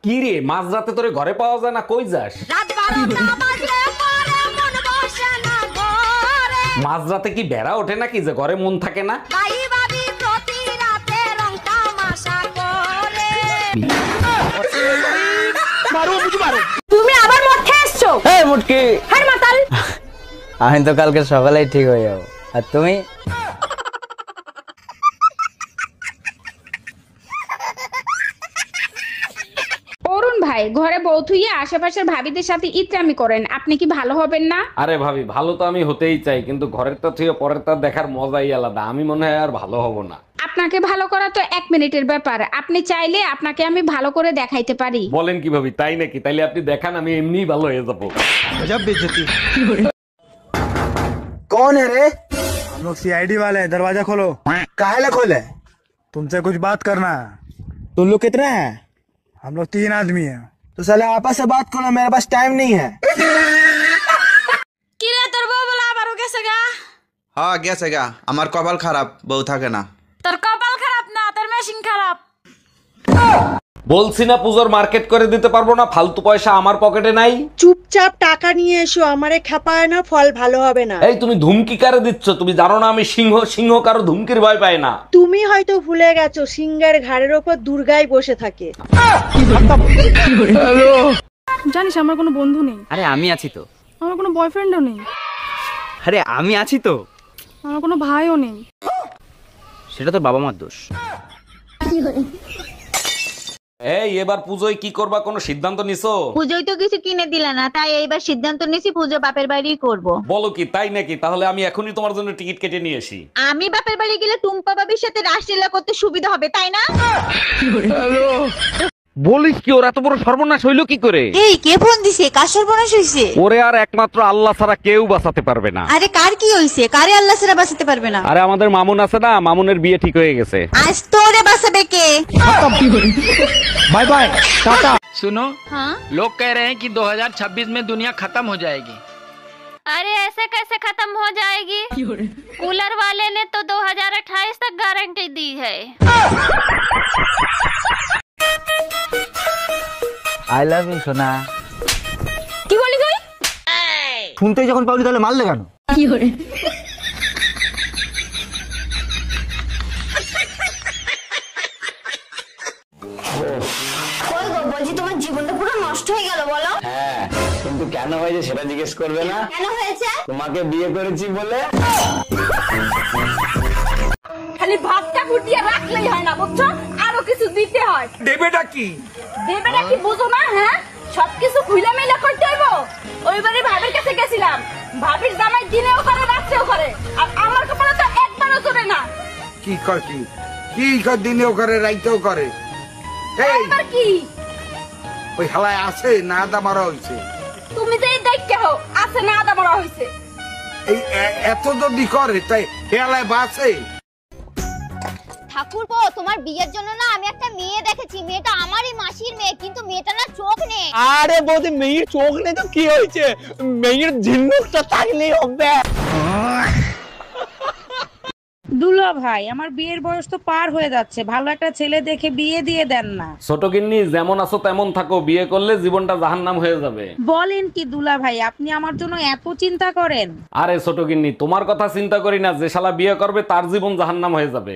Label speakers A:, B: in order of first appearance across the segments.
A: কি রে, মাঝরাতে তোরে ঘরে পাওয়া যায় না, কই যাস? মাঝরাতে কি বেড়া ওঠে নাকি যে ঘরে মন থাকে না?
B: তুমি আবার মরতে এসছো?
C: এই মুটকি,
B: হার মাতাল।
C: আমি তো কালকে সকালেই ঠিক হয়ে যাবো, আর তুমি?
B: অরুণ ভাই, ঘরে বউ থুইয়ে আশেপাশের ভাবিদের সাথে ইত্রামি করেন, আপনি কি ভালো হবেন না?
A: আরে ভাবি, ভালো তো আমি হতেই চাই, কিন্তু ঘরের তা থেকে পরের তা দেখার মজাই আলাদা। আমি মনে হয় আর ভালো হব না।
B: আপনাকে ভালো করা তো 1 মিনিটের ব্যাপার। আপনি চাইলে আপনাকে আমি ভালো করে দেখাইতে পারি।
A: বলেন কি ভাবি, তাই নাকি? তাইলে আপনি দেখান, আমি এমনিই ভালো হয়ে যাবো।
D: कौन है रे?
E: हम लोग सीआईडी वाले हैं, दरवाजा खोलो।
D: काहे खोले?
E: तुमसे कुछ बात करना है।
D: तुम लोग कितने हैं?
E: हम लोग 3 आदमी हैं।
D: तो साले आपस से बात करो, मेरे पास टाइम नहीं है।
B: কি রে তোর বউ বলা আবারও গেছে গা?
F: হ্যাঁ গেছে গা, আমার কপাল খারাপ, বউ থাকে না।
B: তোর কপাল খারাপ না, তোর মেশিন খারাপ।
A: বলছি না পুজোর মার্কেট করে দিতে পারবো না, ফালতু পয়সা আমার পকেটে নাই।
G: চুপচাপ টাকা নিয়ে এসো, আমারে খেপায় না, ফল ভালো হবে না।
A: এই তুমি ধুমকি কারে দিচ্ছ? তুমি জানো না আমি সিংহ, সিংহ কারো ধুমকির ভয় পায় না।
G: তুমি হয়তো ভুলে গেছো, সিংহের ঘাড়ের ওপর দুর্গাই বসে থাকে।
H: জানিস আমার কোনো বন্ধু নেই।
C: আরে আমি আছি তো।
H: আমার কোনো বয়ফ্রেন্ডও নেই।
C: আরে আমি আছি তো।
H: আমার কোনো ভাইও নেই।
C: সেটা তোর বাবা মার দোষ।
A: এই এবার পুজোয় কি করবা, কোনো সিদ্ধান্ত নিছো?
I: পুজোয় তো কিছু কিনে দিলে না, তাই এইবার সিদ্ধান্ত নিয়েছি পুজো বাপের বাড়িই করব।
A: বলো কি, তাই নাকি? তাহলে আমি এখনই তোমার জন্য টিকিট কেটে নিয়ে আসি।
I: আমি বাপের বাড়ি গেলে টুম্পা বাবির সাথে রাসলীলা করতে সুবিধা হবে, তাই না?
A: বলিস কি, ওরা এত বড় সর্বনাশ হইলো কি করে?
I: এই কে ফোন দিছে? কার সর্বনাশ হইছে?
A: ওরে আর একমাত্র আল্লাহ ছাড়া কেউ বাঁচাতে পারবে না।
I: আরে কার কি হইছে? কারে আল্লাহ ছাড়া বাঁচাতে পারবে না?
A: আরে আমাদের মামুন আছে না, মামুনের বিয়ে ঠিক হয়ে গেছে।
I: আজ তোরে বাঁচাবে কে?
E: Bye bye, Tata.
J: सुनो,
I: हाँ?
J: लोग कह रहे हैं कि 2026 में दुनिया खत्म हो जाएगी।
I: अरे ऐसे कैसे खत्म हो जाएगी? कूलर वाले ने तो 2028 तक गारंटी दी है।
C: আই লাভ ইউ সোনা।
B: কি বলি তুই?
D: শুনতেই যখন পাবলি তাহলে মারলে কেন?
I: বলছি তোমার জীবনটা পুরো নষ্ট হয়ে গেল বলো।
C: হ্যাঁ, কিন্তু কেন হয়েছে সেটা জিজ্ঞেস করবে না?
I: কেন হয়েছে?
C: তোমাকে বিয়ে করেছি বলে।
B: খালি ভাতটা ফুটিয়ে রাখলেই হয় না, বুঝছো? আরো কিছু দিতে হয়।
A: দেবেটা কি?
B: দেবেটা কি বুঝো না? হ্যাঁ, সবকিছু খুলে মেলে করতে হইব। ওইবারে ভাবির কাছে গেছিলাম, ভাবির জামাই দিনেও করে রাত্রেও করে, আর আমার কপালে তো একবারও চলে না।
K: কি কর কি কি কর, দিনেও করে রাইতেও করে। এই
B: এবার কি?
K: ওই হালায় আছে না আদা মারা হইছে।
B: তুমি যে দেখতে হও আছে না আদা বড় হইছে।
K: এই এত যদি করে তাই হেলায় বাঁচে।
I: ঠাকুরপো, তোমার বিয়ের জন্য না আমি একটা মেয়ে দেখেছি। মেয়েটা আমারই মাসির মেয়ে, কিন্তু মেয়েটা না চোখ নেই।
C: আরে বৌদি, মেয়ের চোখ নেই তো কি হয়েছে? মেয়ের ঝিনুকটা থাকলেই হবে।
G: দুলা ভাই, আমার বিয়ের বয়স তো পার হয়ে যাচ্ছে, ভালো একটা ছেলে দেখে বিয়ে দিয়ে দেন না।
A: ছোট গিন্নি, যেমন আছো তেমন থাকো, বিয়ে করলে জীবনটা জাহান্নাম হয়ে যাবে।
G: বলেন কি দুলা ভাই, আপনি আমার জন্য এত চিন্তা করেন?
A: আরে ছোট গিন্নি, তোমার কথা চিন্তা করি না, যে শালা বিয়ে করবে তার জীবন জাহান্নাম হয়ে যাবে।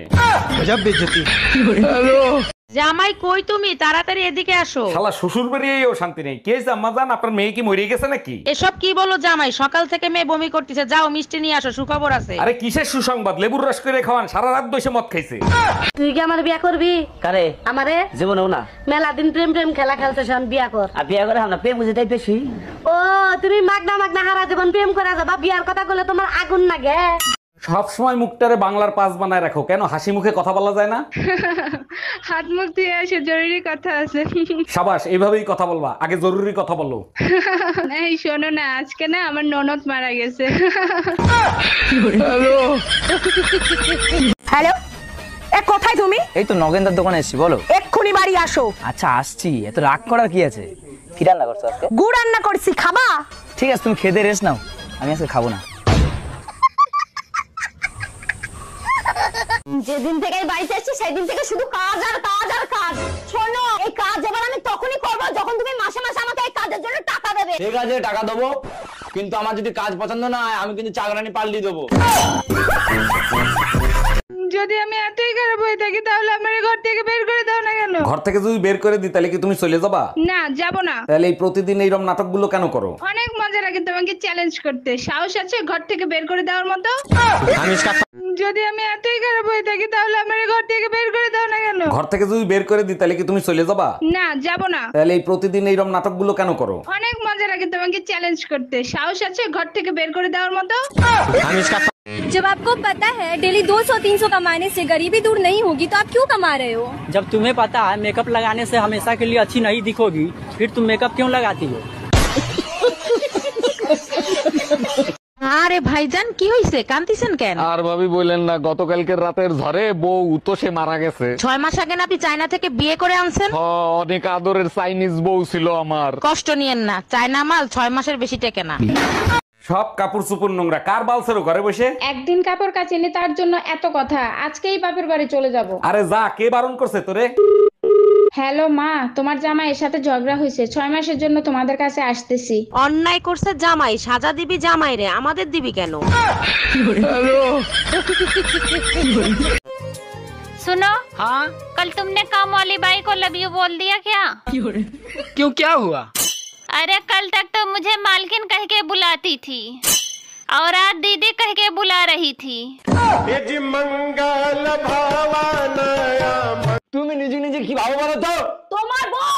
G: জামাই কই তুমি? তাড়াতাড়ি এদিকে আসো।
A: শালা শ্বশুর বেরিয়েও শান্তি নেই। কে জাম্মা জান, আপনার মেয়ে কি মরে গেছে নাকি?
G: এসব কি বলো জামাই? সকাল থেকে মেয়ে বমি করতেছে, যাও মিষ্টি নিয়ে আসো, সুখবর আছে।
A: আরে কিসের সুসংবাদ? লেবুর রস করে খাওয়ান, সারা রাত বসে মদ খাইছে।
G: তুই কি আমার বিয়া করবি?
C: কারে?
G: আমারে
C: জীবনেও না।
G: মেলা দিন প্রেম প্রেম খেলা খেলতেছ, বিয়া কর।
C: আর বিয়ে করে আমরা প্রেম বুঝে বেশি।
G: ও, তুমি মাগনা মাগনা হারা জীবন প্রেম করে যাবা, বিয়ার কথা বলে তোমার আগুন লাগে।
A: সব সময় মুখটারে বাংলার পাস বানায় রাখো কেন? হাসি মুখে কথা বলা যায় না?
H: হাত মুখ দিয়ে এসে জরুরি কথা আছে।
A: সাবাস, এইভাবেই কথা বলবা। আগে জরুরি কথা বলো।
H: এই শোনো না, আজকে না আমার ননদ মারা গেছে।
B: হ্যালো, এ কোথায় তুমি?
C: এই তো নগেন্দার দোকানে এসেছি, বলো।
B: এক্ষুনি বাড়ি আসো।
C: আচ্ছা আসছি, এত রাগ করার কি আছে? কি রান্না করছো আজকে?
B: গুড় রান্না করছি, খাবা?
C: ঠিক আছে, তুমি খেতে রেস্ট নাও, আমি আজকে খাবো না।
I: যেদিন থেকে বাড়িতে এসেছি সেদিন থেকে শুধু কাজ আর কাজ আর কাজ। শোনো, এই কাজ এবার আমি তখনই করবো
C: ঠিক আছে টাকা দেবো, কিন্তু আমার যদি কাজ পছন্দ না হয় আমি কিন্তু চাকরানি পাল্টি দেবো।
H: যদি আমি এতই খারাপ হয়ে থাকি তাহলে আমার ঘর থেকে বের করে দাও না কেন?
A: ঘর থেকে যদি বের করে দিই তাহলে কি তুমি চলে যাবা?
H: না, যাব না।
A: তাহলে এই প্রতিদিন এইরকম নাটকগুলো কেন করো?
H: অনেক মজা লাগে তোমাকে চ্যালেঞ্জ করতে। সাহস আছে ঘর থেকে বের করে দেওয়ার মতো? যদি আমি এতই খারাপ হয়ে থাকি তাহলে আমার ঘর থেকে বের করে দাও না কেন?
A: ঘর থেকে যদি বের করে দিই তাহলে কি তুমি চলে যাবা?
H: না, যাব না।
A: তাহলে এই প্রতিদিন এইরকম নাটকগুলো কেন করো?
H: অনেক মজা লাগে তোমাকে চ্যালেঞ্জ করতে। সাহস আছে ঘর থেকে বের করে দেওয়ার মতো?
B: जब आपको पता है डेली 200-300 कमाने से गरीबी दूर नहीं होगी तो आप क्यों कमा रहे हो?
C: जब तुम्हें पता है मेकअप लगाने से हमेशा के लिए अच्छी नहीं दिखोगी, फिर तुम मेकअप क्यों लगाती हो?
G: আরে ভাইজান কি হইছে, কান্দিছেন কেন?
A: আর ভাবি বললেন না, গতকালকের রাতের ঝড়ে বউ তো সে মারা গেছে।
G: 6 মাস আগে না আপনি চায়না থেকে বিয়ে করে আনছেন?
A: অনেক আদরের চাইনিজ বউ ছিল আমার।
G: কষ্ট নিয়েন না, চায়না মাল 6 মাসের বেশি টেকে না।
A: সব কাপড় চোপড় নোংরা, কার বালছেরো ঘরে বসে?
H: একদিন কাপড় কাচিনি তার জন্য এত কথা। আজকেই বাপের বাড়ি চলে যাব।
A: আরে যা, কে বারণ করছে তোরে?
H: হ্যালো মা, তোমার জামাইয়ের সাথে ঝগড়া হয়েছে, 6 মাসের জন্য তোমাদের কাছে আসতেছি।
G: অন্যায় করছে জামাই, সাজা দিবি জামাই রে, আমাদের দিবি কেন?
I: सुनो,
J: हाँ
I: कल तुमने काम वाली बाई को लव यू बोल दिया क्या?
J: क्यों, क्या हुआ?
I: अरे कल तक तो मुझे मालकिन कह के बुलाती थी और आज दीदी कह के बुला रही थी।
C: তুমি নিজে নিজে কি ভাবো বলো তো?
B: তোমার বউ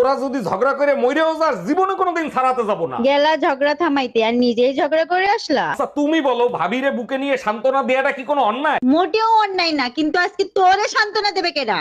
A: ওরা যদি ঝগড়া করে মইরেও যাস, জীবনে কোনোদিন ছাড়াতে যাব না।
G: গেলা ঝগড়া থামাইতে আর নিজেই ঝগড়া করে আসলা।
A: আচ্ছা তুমি বলো, ভাবিরে বুকে নিয়ে সান্ত্বনা দেয়াটা কি কোনো অন্যায়?
G: মোটেও অন্যায় না, কিন্তু আজকে তোরে সান্ত্বনা দেবে কেডা?